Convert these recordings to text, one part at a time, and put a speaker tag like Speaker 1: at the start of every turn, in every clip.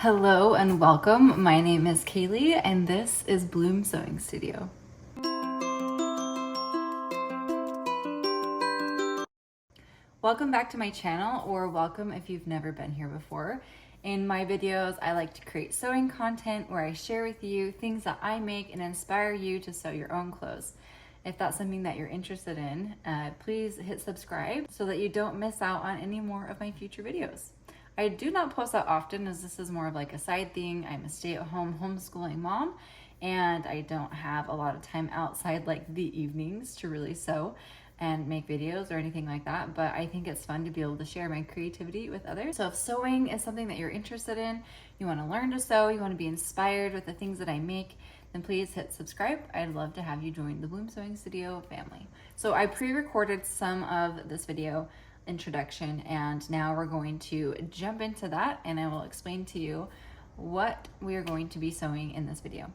Speaker 1: Hello and welcome. My name is Kailey and this is Bloom Sewing Studio. Welcome back to my channel, or welcome if you've never been here before. In my videos, I like to create sewing content where I share with you things that I make and inspire you to sew your own clothes. If that's something that you're interested in, please hit subscribe so that you don't miss out on any more of my future videos. I do not post that often, as this is more of like a side thing. I'm a stay-at-home homeschooling mom and I don't have a lot of time outside like the evenings to really sew and make videos or anything like that, but I think it's fun to be able to share my creativity with others. So if sewing is something that you're interested in, you want to learn to sew, you want to be inspired with the things that I make, then please hit subscribe. I'd love to have you join the Bloom Sewing Studio family. So I pre-recorded some of this video introduction and now we're going to jump into that and I will explain to you what we are going to be sewing in this video.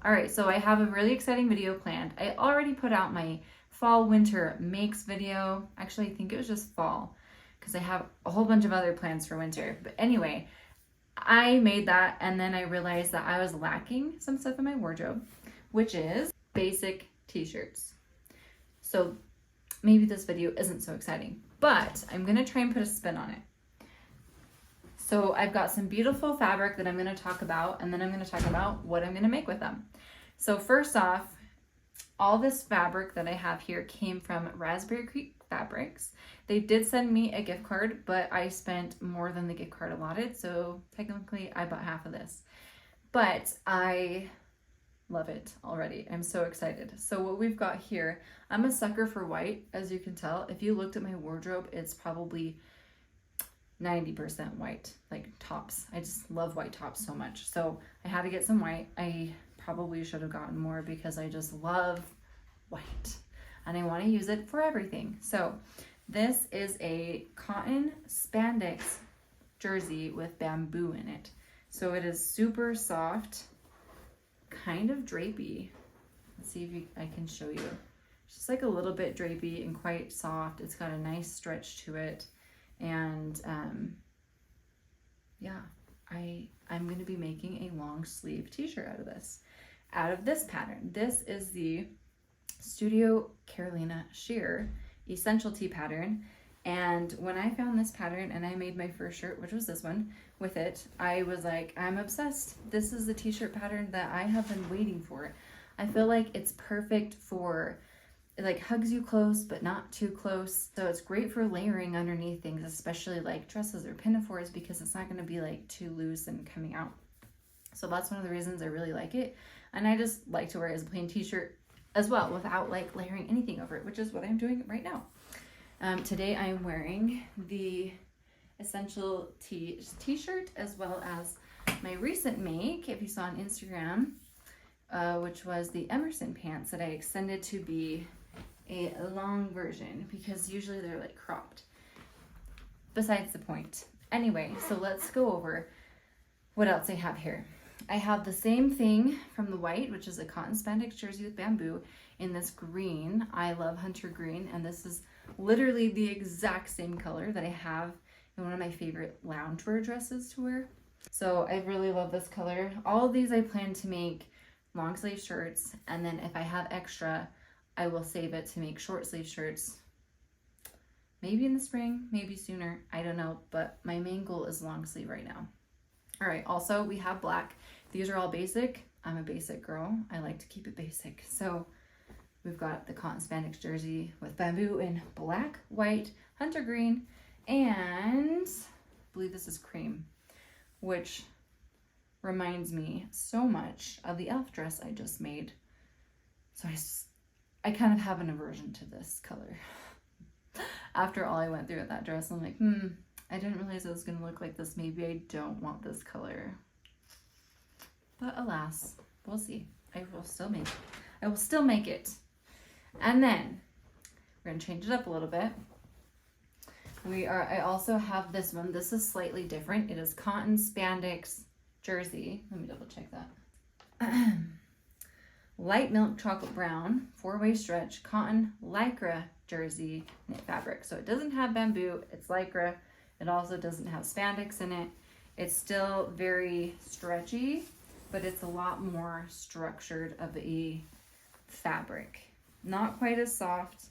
Speaker 1: All right, so I have a really exciting video planned. I already put out my fall winter makes video. Actually, I think it was just fall because I have a whole bunch of other plans for winter. But anyway, I made that and then I realized that I was lacking some stuff in my wardrobe, which is basic t-shirts. So maybe this video isn't so exciting, but I'm gonna try and put a spin on it. So I've got some beautiful fabric that I'm gonna talk about, and then I'm gonna talk about what I'm gonna make with them. So first off, all this fabric that I have here came from Raspberry Creek Fabrics. They did send me a gift card, but I spent more than the gift card allotted, so technically I bought half of this. But I love it already. I'm so excited. So what we've got here, I'm a sucker for white, as you can tell. If you looked at my wardrobe, it's probably 90% white, like tops. I just love white tops so much. So I had to get some white. I probably should have gotten more because I just love white and I want to use it for everything. So this is a cotton spandex jersey with bamboo in it. So it is super soft, kind of drapey. Let's see if I can show you. It's just like a little bit drapey and quite soft. It's got a nice stretch to it. And yeah, I'm going to be making a long sleeve t-shirt out of this pattern. This is the Studio Carolina Sheer Essential Tee pattern. And when I found this pattern and I made my first shirt, which was this one, with it, I was like, I'm obsessed. This is the t-shirt pattern that I have been waiting for. I feel like it's perfect for, it like hugs you close, but not too close. So it's great for layering underneath things, especially like dresses or pinafores, because it's not going to be like too loose and coming out. So that's one of the reasons I really like it. And I just like to wear it as a plain t-shirt as well without like layering anything over it, which is what I'm doing right now. Today I'm wearing the Essential t-shirt as well as my recent make, if you saw on Instagram, which was the Emerson pants that I extended to be a long version because usually they're like cropped. Besides the point. Anyway, so let's go over what else I have here. I have the same thing from the white, which is a cotton spandex jersey with bamboo, in this green. I love hunter green, and this is literally the exact same color that I have in one of my favorite loungewear dresses to wear. So I really love this color. All of these I plan to make long sleeve shirts, and then if I have extra, I will save it to make short sleeve shirts. Maybe in the spring, maybe sooner, I don't know, but my main goal is long sleeve right now. All right, also we have black. These are all basic. I'm a basic girl. I like to keep it basic. So we've got the cotton spandex jersey with bamboo in black, white, hunter green, and I believe this is cream, which reminds me so much of the elf dress I just made. So I kind of have an aversion to this color. After all I went through with that dress, I'm like, I didn't realize it was going to look like this. Maybe I don't want this color. But alas, we'll see. I will still make it. I will still make it. And then we're going to change it up a little bit. I also have this one. This is slightly different. It is cotton spandex jersey. Let me double check that. Light milk chocolate brown, 4-way stretch, cotton Lycra jersey knit fabric. So it doesn't have bamboo, it's Lycra. It also doesn't have spandex in it. It's still very stretchy, but it's a lot more structured of a fabric. Not quite as soft,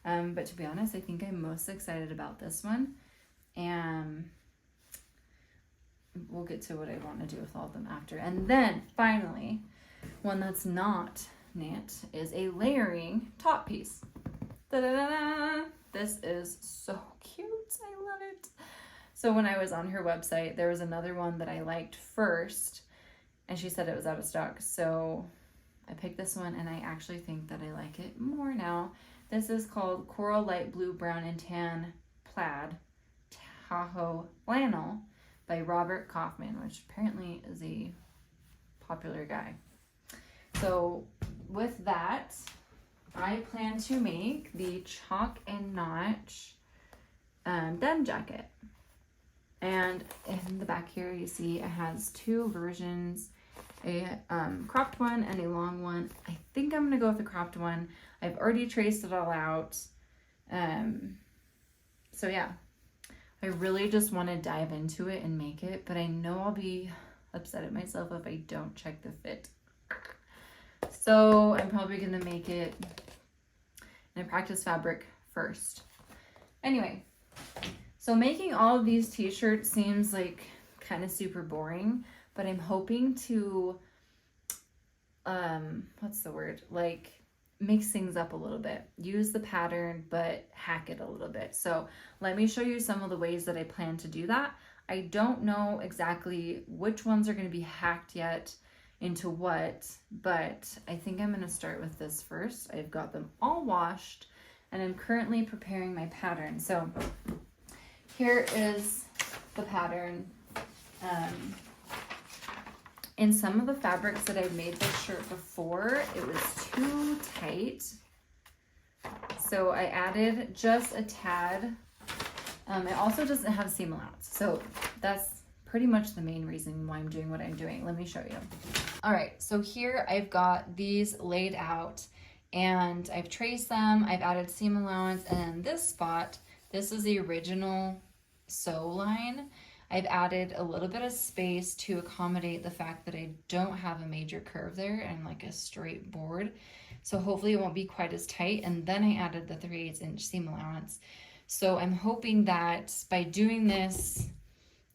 Speaker 1: but to be honest, I think I'm most excited about this one. And we'll get to what I want to do with all of them after. And then finally, one that's not knit is a layering top piece. Da-da-da-da. This is so cute. I love it. So when I was on her website, there was another one that I liked first, and she said it was out of stock. So I picked this one, and I actually think that I like it more now. This is called Coral Light Blue, Brown, and Tan Plaid Tahoe Flannel by Robert Kaufman, which apparently is a popular guy. So with that, I plan to make the chalk and notch denim jacket. And in the back here, you see it has two versions, a cropped one and a long one. I think I'm gonna go with the cropped one. I've already traced it all out. So yeah, I really just want to dive into it and make it, but I know I'll be upset at myself if I don't check the fit. So I'm probably gonna make it in a practice fabric first. Anyway, so making all of these t-shirts seems like kind of super boring, but I'm hoping to, what's the word? Like mix things up a little bit. Use the pattern, but hack it a little bit. So let me show you some of the ways that I plan to do that. I don't know exactly which ones are going to be hacked yet into what, but I think I'm going to start with this first. I've got them all washed, and I'm currently preparing my pattern. So here is the pattern. In some of the fabrics that I've made this shirt before, it was too tight. So I added just a tad. It also doesn't have seam allowance. So that's pretty much the main reason why I'm doing what I'm doing. Let me show you. All right, so here I've got these laid out and I've traced them. I've added seam allowance, and in this spot, this is the original sew line. I've added a little bit of space to accommodate the fact that I don't have a major curve there and like a straight board. So hopefully it won't be quite as tight. And then I added the 3/8 inch seam allowance. So I'm hoping that by doing this,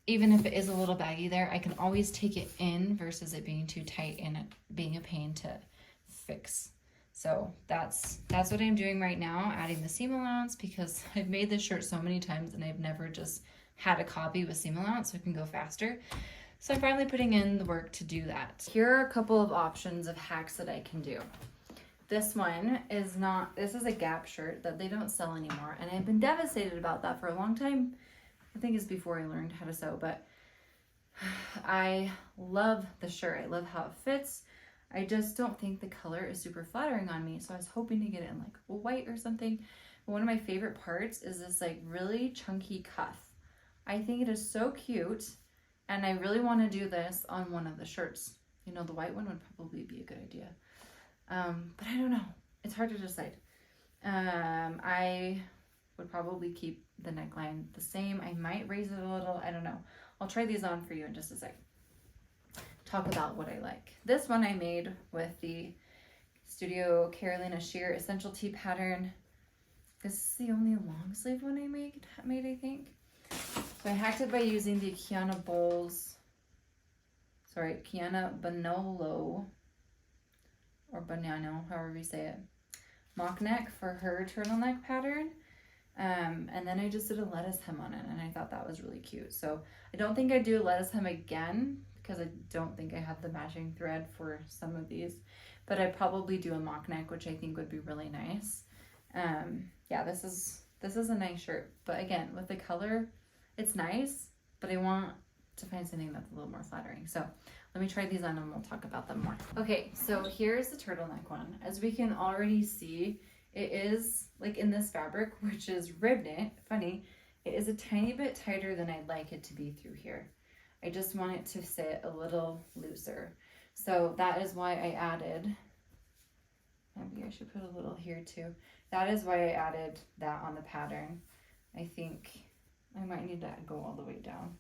Speaker 1: even if it is a little baggy there, I can always take it in versus it being too tight and it being a pain to fix. So that's what I'm doing right now, adding the seam allowance, because I've made this shirt so many times and I've never just had a copy with seam allowance so it can go faster. So I'm finally putting in the work to do that. Here are a couple of options of hacks that I can do. This one is not, this is a Gap shirt that they don't sell anymore, and I've been devastated about that for a long time. I think it's before I learned how to sew, but I love the shirt. I love how it fits. I just don't think the color is super flattering on me, so I was hoping to get it in like white or something. But one of my favorite parts is this like really chunky cuff. I think it is so cute, and I really want to do this on one of the shirts. You know, the white one would probably be a good idea. But I don't know. It's hard to decide. I would probably keep the neckline the same. I might raise it a little. I don't know. I'll try these on for you in just a sec. Talk about what I like. This one I made with the Studio Carolina Sheer Essential Tee pattern. This is the only long sleeve one I made, I think. So I hacked it by using the Kiana Banolo, or Banano, however you say it, mock neck for her turtleneck pattern. And then I just did a lettuce hem on it, and I thought that was really cute. So I don't think I'd do a lettuce hem again because I don't think I have the matching thread for some of these, but I'd probably do a mock neck, which I think would be really nice. Yeah, this is a nice shirt, but again, with the color, it's nice, but I want to find something that's a little more flattering. So let me try these on and we'll talk about them more. Okay, so here's the turtleneck one. As we can already see, it is like in this fabric, which is rib knit. Funny, it is a tiny bit tighter than I'd like it to be through here. I just want it to sit a little looser. So that is why I added, maybe I should put a little here too. That is why I added that on the pattern. I think I might need to go all the way down.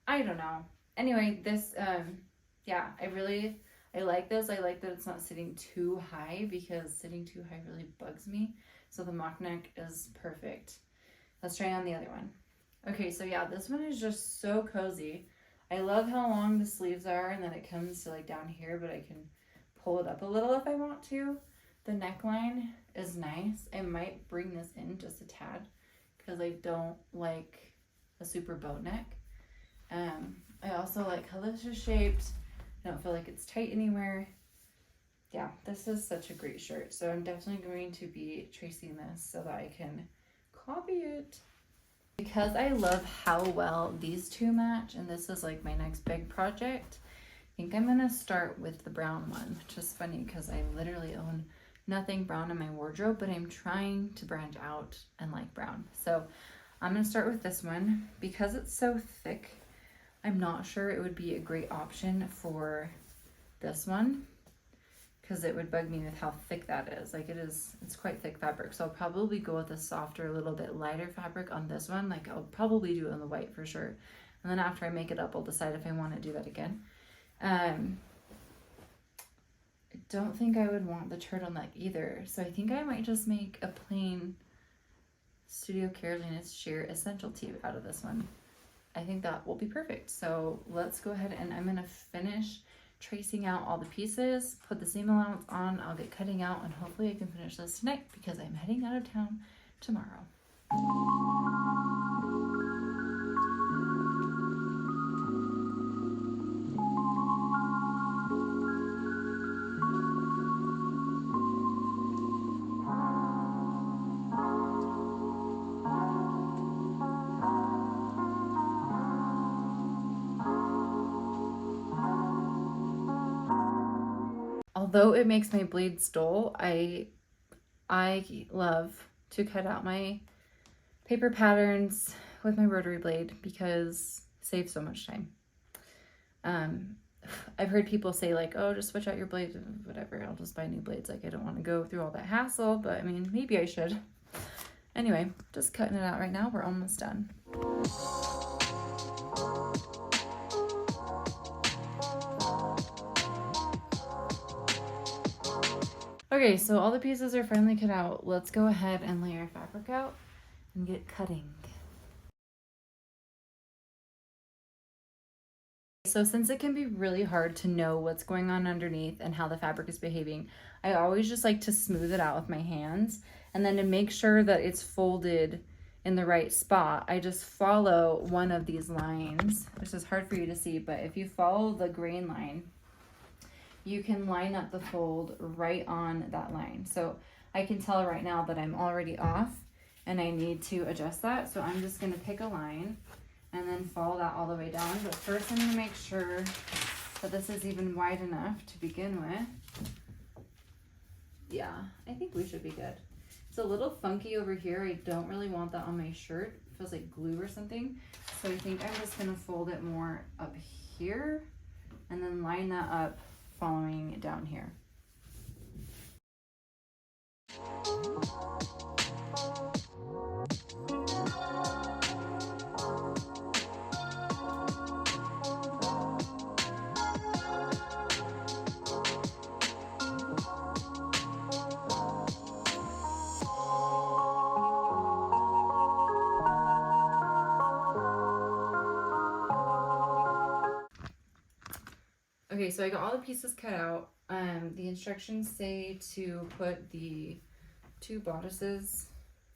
Speaker 1: I don't know. anyway, this, yeah, I like this. I like that it's not sitting too high because sitting too high really bugs me. So the mock neck is perfect. Let's try on the other one. Okay, so yeah, this one is just so cozy. I love how long the sleeves are and then it comes to like down here, but I can pull it up a little if I want to. The neckline is nice. I might bring this in just a tad because I don't like a super boat neck. I also like how this is shaped. I don't feel like it's tight anywhere. Yeah, this is such a great shirt. So I'm definitely going to be tracing this so that I can copy it. Because I love how well these two match, and this is like my next big project, I think I'm gonna start with the brown one, which is funny because I literally own nothing brown in my wardrobe, but I'm trying to branch out and like brown. So I'm gonna start with this one. Because it's so thick, I'm not sure it would be a great option for this one because it would bug me with how thick that is. Like it's quite thick fabric. So I'll probably go with a softer, a little bit lighter fabric on this one. Like I'll probably do it on the white for sure. And then after I make it up, I'll decide if I want to do that again. I don't think I would want the turtleneck either. So I think I might just make a plain Studio Carolina's sheer essential tee out of this one. I think that will be perfect. So let's go ahead and I'm gonna finish tracing out all the pieces, put the seam allowance on, I'll get cutting out, and hopefully I can finish this tonight because I'm heading out of town tomorrow. Although it makes my blades dull, I love to cut out my paper patterns with my rotary blade because it saves so much time. I've heard people say like, oh, just switch out your blades, whatever, I'll just buy new blades. Like I don't want to go through all that hassle, but I mean, maybe I should. Anyway, just cutting it out right now. We're almost done. Okay, so all the pieces are finally cut out. Let's go ahead and lay our fabric out and get cutting. So since it can be really hard to know what's going on underneath and how the fabric is behaving, I always just like to smooth it out with my hands. And then to make sure that it's folded in the right spot, I just follow one of these lines. This is hard for you to see, but if you follow the grain line, you can line up the fold right on that line. So I can tell right now that I'm already off and I need to adjust that. So I'm just gonna pick a line and then follow that all the way down. But first I'm gonna make sure that this is even wide enough to begin with. Yeah, I think we should be good. It's a little funky over here. I don't really want that on my shirt. It feels like glue or something. So I think I'm just gonna fold it more up here and then line that up following it down here. Okay, so I got all the pieces cut out. The instructions say to put the two bodices,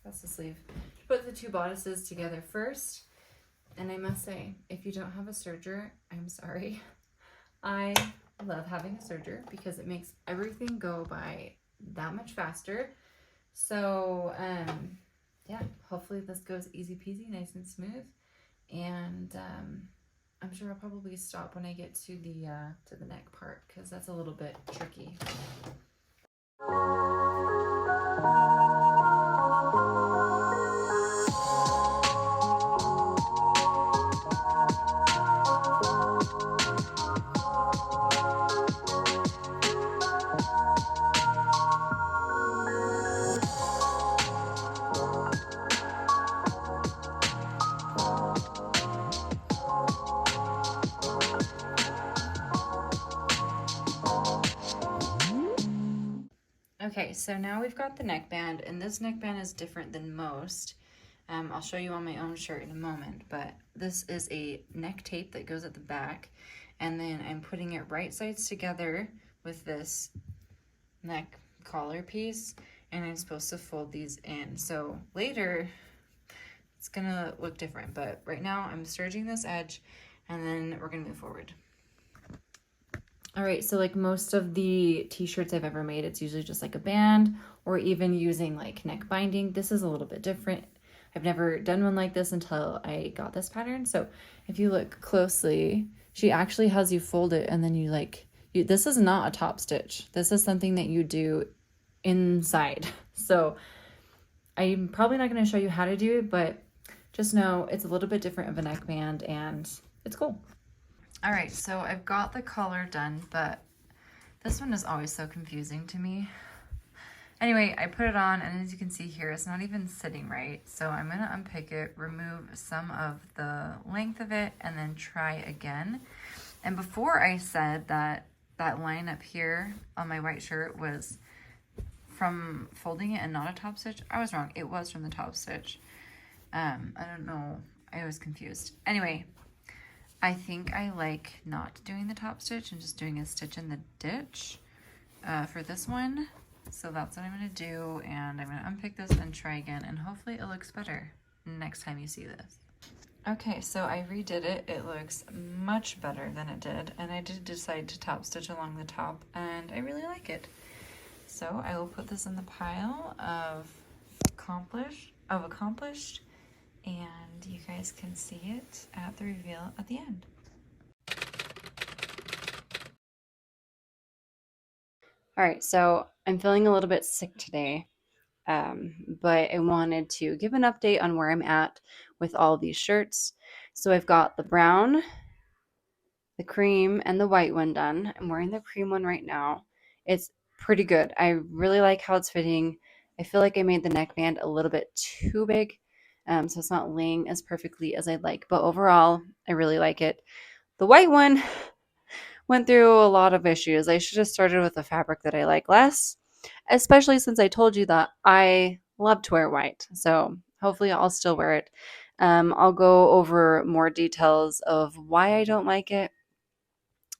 Speaker 1: that's the sleeve, to put the two bodices together first. And I must say, if you don't have a serger, I'm sorry. I love having a serger because it makes everything go by that much faster. So yeah, hopefully this goes easy peasy, nice and smooth. And I'm sure I'll probably stop when I get to the neck part because that's a little bit tricky. Okay, so now we've got the neckband, and this neckband is different than most. I'll show you on my own shirt in a moment, but this is a neck tape that goes at the back, and then I'm putting it right sides together with this neck collar piece, and I'm supposed to fold these in. So later, it's gonna look different, but right now I'm serging this edge, and then we're gonna move forward. All right, so like most of the t-shirts I've ever made, it's usually just like a band or even using like neck binding. This is a little bit different. I've never done one like this until I got this pattern. So if you look closely, she actually has you fold it and then you like, this is not a top stitch. This is something that you do inside. So I'm probably not going to show you how to do it, but just know it's a little bit different of a neckband and it's cool. All right, so I've got the collar done, but this one is always so confusing to me. Anyway, I put it on, and as you can see here, it's not even sitting right. So I'm gonna unpick it, remove some of the length of it, and then try again. And before I said that that line up here on my white shirt was from folding it and not a top stitch, I was wrong. It was from the top stitch. I don't know. I was confused. Anyway, I think I like not doing the top stitch and just doing a stitch in the ditch for this one. So that's what I'm going to do, and I'm going to unpick this and try again, and hopefully it looks better next time you see this. Okay, so I redid it. It looks much better than it did, and I did decide to top stitch along the top, and I really like it. So I will put this in the pile of accomplished, and you guys can see it at the reveal at the end. All right, so I'm feeling a little bit sick today, but I wanted to give an update on where I'm at with all these shirts. So I've got the brown, the cream, and the white one done. I'm wearing the cream one right now. It's pretty good. I really like how it's fitting. I feel like I made the neckband a little bit too big, so it's not laying as perfectly as I'd like. But overall, I really like it. The white one went through a lot of issues. I should have started with a fabric that I like less, especially since I told you that I love to wear white. So hopefully I'll still wear it. I'll go over more details of why I don't like it.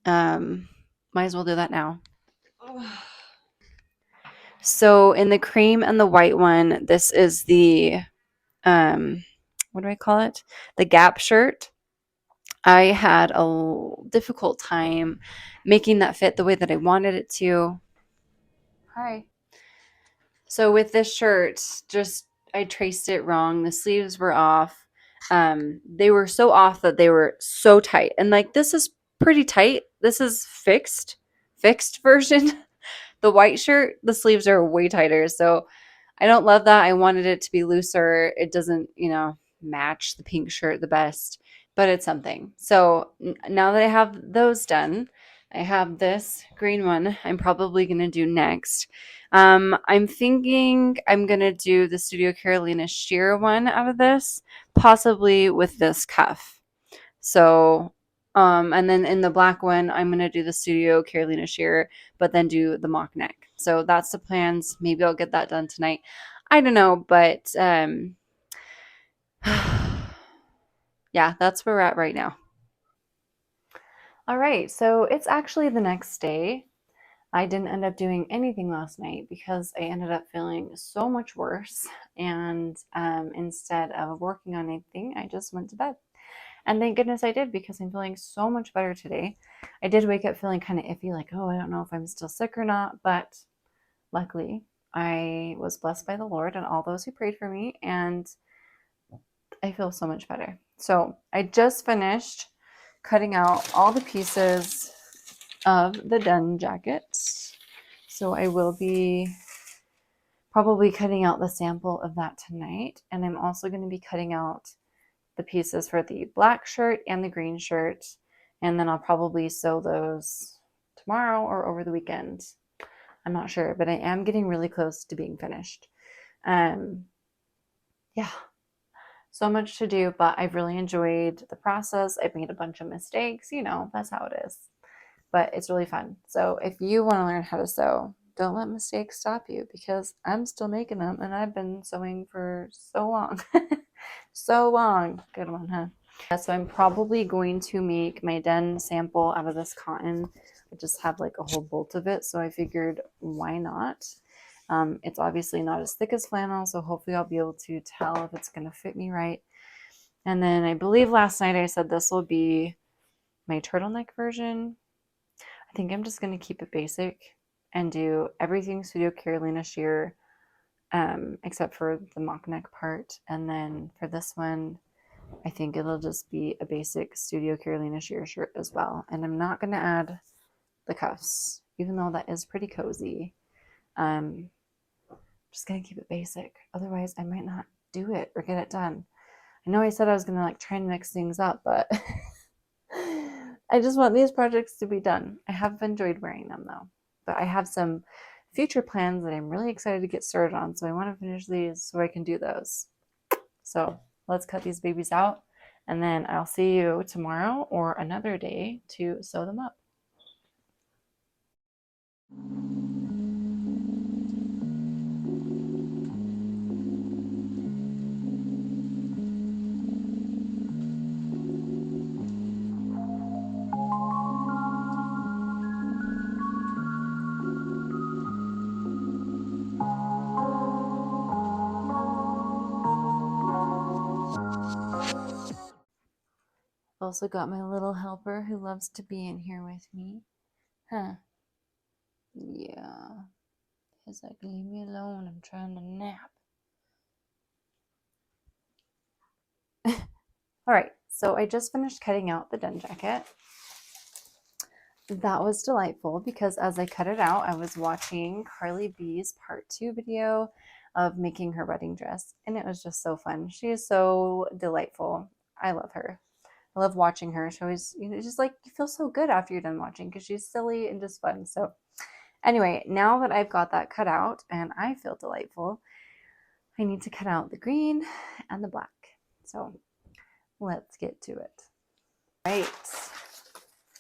Speaker 1: Might as well do that now. So in the cream and the white one, this is the, what do I call it? The Gap shirt. I had a difficult time making that fit the way that I wanted it to. Hi. So with this shirt, just I traced it wrong. The sleeves were off. They were so off that they were so tight. And like this is pretty tight. This is fixed version. The white shirt, the sleeves are way tighter. So I don't love that. I wanted it to be looser. It doesn't, match the pink shirt the best, but it's something. So now that I have those done, I have this green one I'm probably going to do next. I'm thinking I'm going to do the Studio Carolina sheer one out of this, possibly with this cuff. So, and then in the black one, I'm going to do the Studio Carolina sheer, but then do the mock neck. So that's the plans. Maybe I'll get that done tonight. I don't know, but yeah, that's where we're at right now. All right, so it's actually the next day. I didn't end up doing anything last night because I ended up feeling so much worse. And instead of working on anything, I just went to bed. And thank goodness I did because I'm feeling so much better today. I did wake up feeling kind of iffy, like, oh, I don't know if I'm still sick or not. But luckily, I was blessed by the Lord and all those who prayed for me. And I feel so much better. So I just finished cutting out all the pieces of the done jacket. So I will be probably cutting out the sample of that tonight. And I'm also going to be cutting out the pieces for the black shirt and the green shirt. And then I'll probably sew those tomorrow or over the weekend. I'm not sure, but I am getting really close to being finished. Yeah. So much to do, but I've really enjoyed the process. I've made a bunch of mistakes, that's how it is. But it's really fun. So if you want to learn how to sew, don't let mistakes stop you, because I'm still making them and I've been sewing for so long. So long. Good one, huh? Yeah, so I'm probably going to make my den sample out of this cotton. I just have like a whole bolt of it, so I figured why not? It's obviously not as thick as flannel, so hopefully I'll be able to tell if it's going to fit me right. And then I believe last night I said this will be my turtleneck version. I think I'm just going to keep it basic and do everything Studio Carolina sheer, except for the mock neck part. And then for this one, I think it'll just be a basic Studio Carolina sheer shirt as well. And I'm not going to add the cuffs, even though that is pretty cozy. Just going to keep it basic. Otherwise, I might not do it or get it done. I know I said I was going to like try and mix things up, but I just want these projects to be done. I have enjoyed wearing them though, but I have some future plans that I'm really excited to get started on. So I want to finish these so I can do those. So let's cut these babies out, and then I'll see you tomorrow or another day to sew them up. Also got my little helper who loves to be in here with me. Huh? Yeah. He's like, leave me alone. I'm trying to nap. All right. So I just finished cutting out the den jacket. That was delightful because as I cut it out, I was watching Carly B's part 2 video of making her wedding dress, and it was just so fun. She is so delightful. I love her. I love watching her. She always, just like you feel so good after you're done watching because she's silly and just fun. So anyway, now that I've got that cut out and I feel delightful, I need to cut out the green and the black. So let's get to it. All right.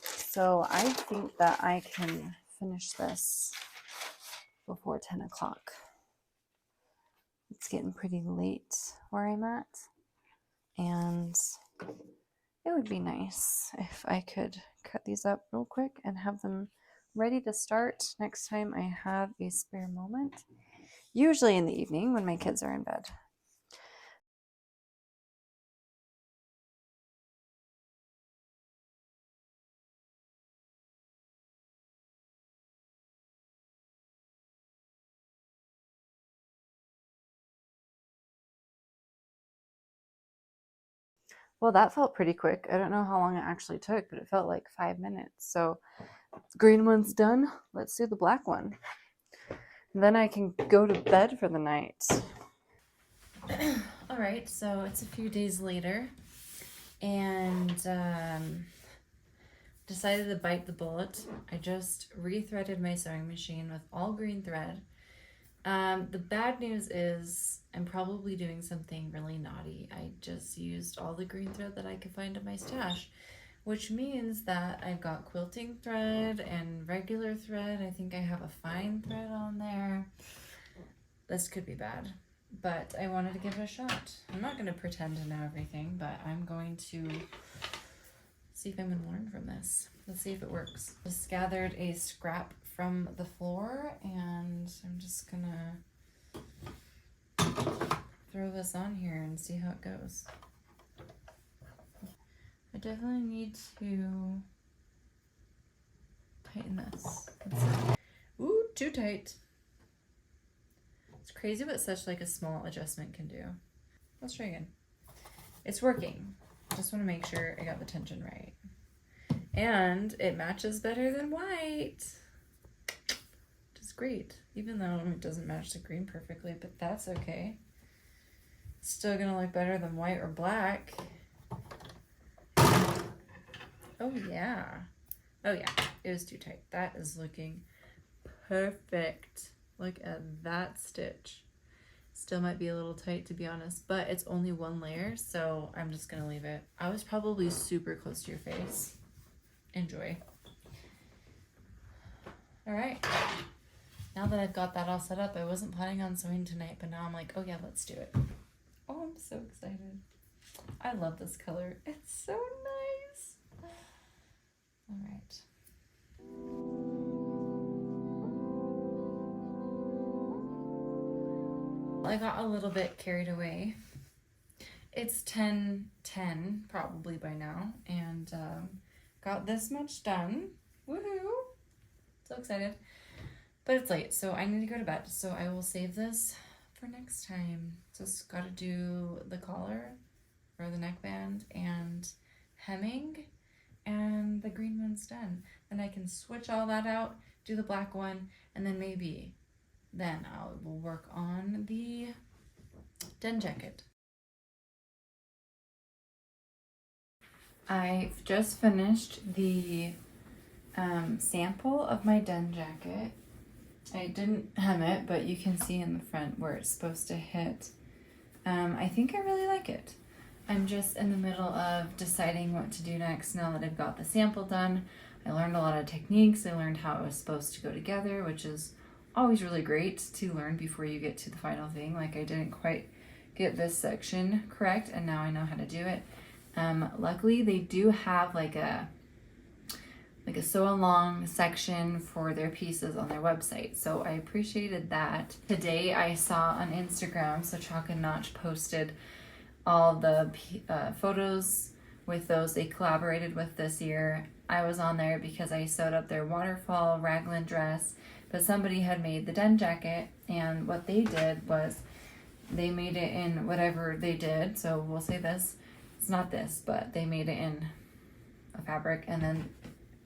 Speaker 1: So I think that I can finish this before 10 o'clock. It's getting pretty late where I'm at, and it would be nice if I could cut these up real quick and have them ready to start next time I have a spare moment, usually in the evening when my kids are in bed. Well, that felt pretty quick. I don't know how long it actually took, but it felt like 5 minutes. So the green one's done. Let's do the black one. And then I can go to bed for the night. All right, so it's a few days later, and decided to bite the bullet. I just rethreaded my sewing machine with all green thread. The bad news is I'm probably doing something really naughty. I just used all the green thread that I could find in my stash, which means that I've got quilting thread and regular thread. I think I have a fine thread on there. This could be bad, but I wanted to give it a shot. I'm not going to pretend to know everything, but I'm going to see if I'm going to learn from this. Let's see if it works. Just gathered a scrap from the floor, and I'm just gonna throw this on here and see how it goes. I definitely need to tighten this. Ooh, too tight. It's crazy what such like a small adjustment can do. Let's try again. It's working. Just want to make sure I got the tension right. And it matches better than white. Which is great. Even though it doesn't match the green perfectly, but that's okay. It's still gonna look better than white or black. Oh yeah. Oh yeah, it was too tight. That is looking perfect. Look at that stitch. Still might be a little tight to be honest, but it's only one layer, so I'm just gonna leave it. I was probably super close to your face. Enjoy. All right, now that I've got that all set up, I wasn't planning on sewing tonight, but now I'm like, oh yeah, let's do it. Oh, I'm so excited. I love this color. It's so nice. All right. I got a little bit carried away. It's 10:10 probably by now, and got this much done. Woohoo! So excited. But it's late, so I need to go to bed. So I will save this for next time. Just got to do the collar or the neckband and hemming, and the green one's done. Then I can switch all that out, do the black one, and then maybe then will work on the den jacket. I've just finished the sample of my den jacket. I didn't hem it, but you can see in the front where it's supposed to hit. I think I really like it. I'm just in the middle of deciding what to do next now that I've got the sample done. I learned a lot of techniques. I learned how it was supposed to go together, which is always really great to learn before you get to the final thing. Like, I didn't quite get this section correct, and now I know how to do it. Luckily, they do have like a sew along section for their pieces on their website, so I appreciated that. Today I saw on Instagram, so Chalk and Notch posted all the photos with those they collaborated with this year. I was on there because I sewed up their waterfall raglan dress, but somebody had made the den jacket, and what they did was they made it in whatever they did. So we'll say this, it's not this, but they made it in a fabric, and then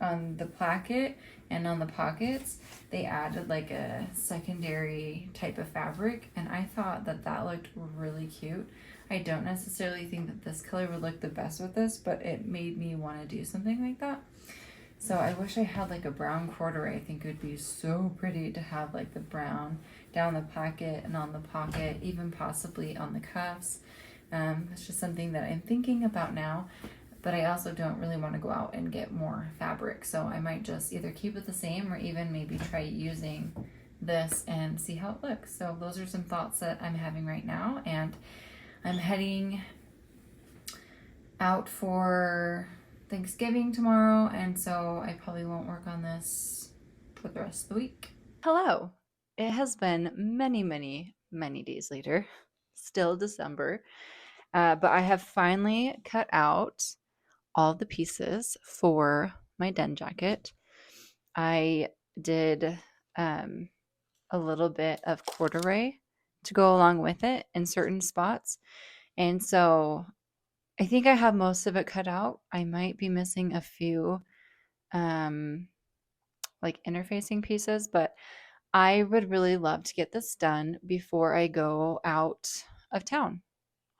Speaker 1: on the placket and on the pockets they added like a secondary type of fabric, and I thought that that looked really cute. I don't necessarily think that this color would look the best with this, but it made me want to do something like that. So I wish I had like a brown corduroy. I think it would be so pretty to have like the brown down the pocket and on the pocket, even possibly on the cuffs. It's just something that I'm thinking about now, but I also don't really want to go out and get more fabric. So I might just either keep it the same or even maybe try using this and see how it looks. So those are some thoughts that I'm having right now, and I'm heading out for Thanksgiving tomorrow, and so I probably won't work on this for the rest of the week. Hello. It has been many days later, still December, but I have finally cut out all the pieces for my den jacket. I did a little bit of corduroy to go along with it in certain spots, and so I think I have most of it cut out. I might be missing a few like interfacing pieces, but I would really love to get this done before I go out of town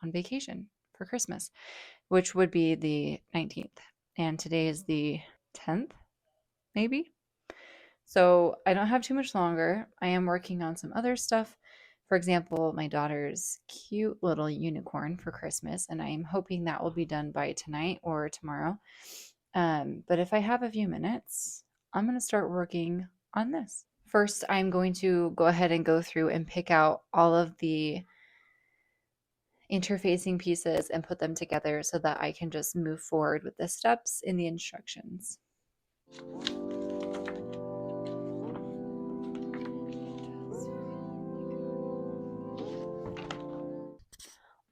Speaker 1: on vacation for Christmas, which would be the 19th. And today is the 10th, maybe. So I don't have too much longer. I am working on some other stuff. For example, my daughter's cute little unicorn for Christmas, and I'm hoping that will be done by tonight or tomorrow. But if I have a few minutes, I'm going to start working on this. First, I'm going to go ahead and go through and pick out all of the interfacing pieces and put them together so that I can just move forward with the steps in the instructions.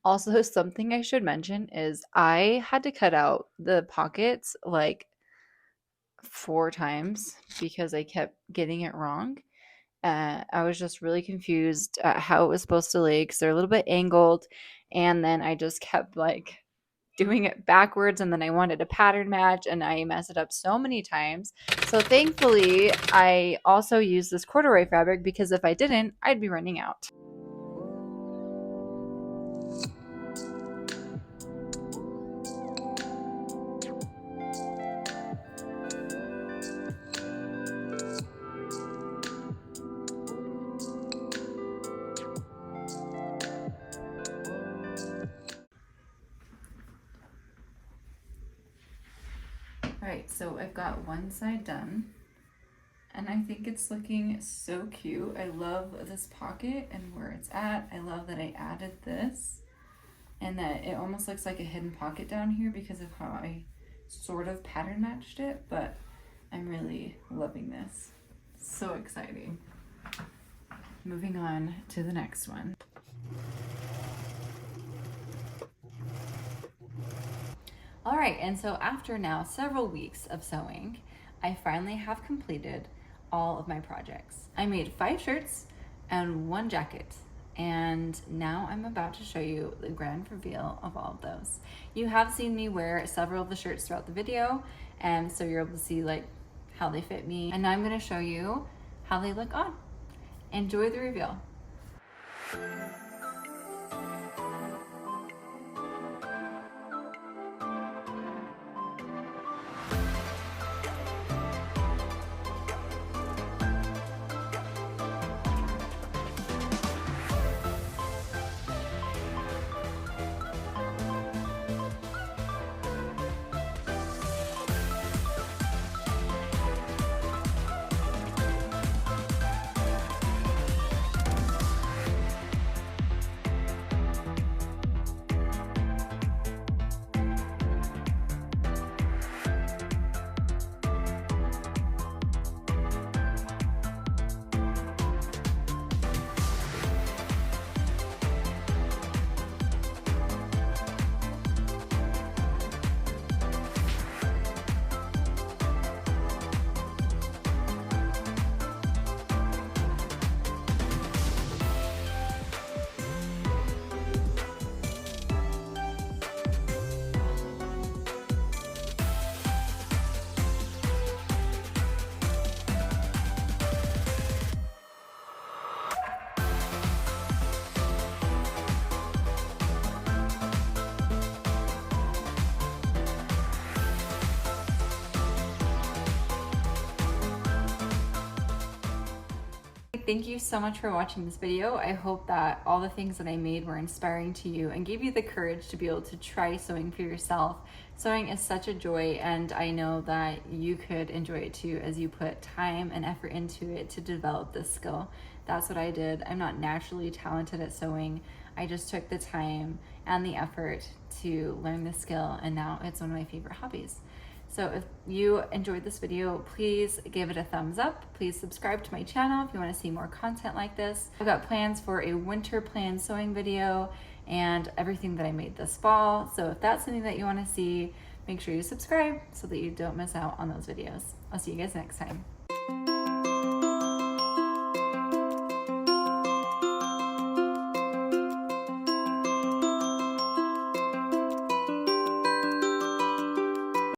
Speaker 1: Also, something I should mention is I had to cut out the pockets like 4 times because I kept getting it wrong. I was just really confused at how it was supposed to lay because they're a little bit angled, and then I just kept like doing it backwards, and then I wanted a pattern match, and I messed it up so many times. So thankfully, I also used this corduroy fabric because if I didn't, I'd be running out. All right, so I've got one side done, And I think it's looking so cute. I love this pocket and where it's at. I love that I added this and that it almost looks like a hidden pocket down here because of how I sort of pattern matched it, but I'm really loving this. So exciting. Moving on to the next one. All right, and so after now several weeks of sewing, I finally have completed all of my projects. I made 5 shirts and 1 jacket, and now I'm about to show you the grand reveal of all of those. You have seen me wear several of the shirts throughout the video, and so you're able to see like how they fit me, and now I'm going to show you how they look on. Enjoy the reveal. Thank you so much for watching this video. I hope that all the things that I made were inspiring to you and gave you the courage to be able to try sewing for yourself. Sewing is such a joy, and I know that you could enjoy it too as you put time and effort into it to develop this skill. That's what I did. I'm not naturally talented at sewing. I just took the time and the effort to learn this skill, and now it's one of my favorite hobbies. So if you enjoyed this video, please give it a thumbs up. Please subscribe to my channel if you want to see more content like this. I've got plans for a winter plan sewing video and everything that I made this fall. So if that's something that you want to see, make sure you subscribe so that you don't miss out on those videos. I'll see you guys next time.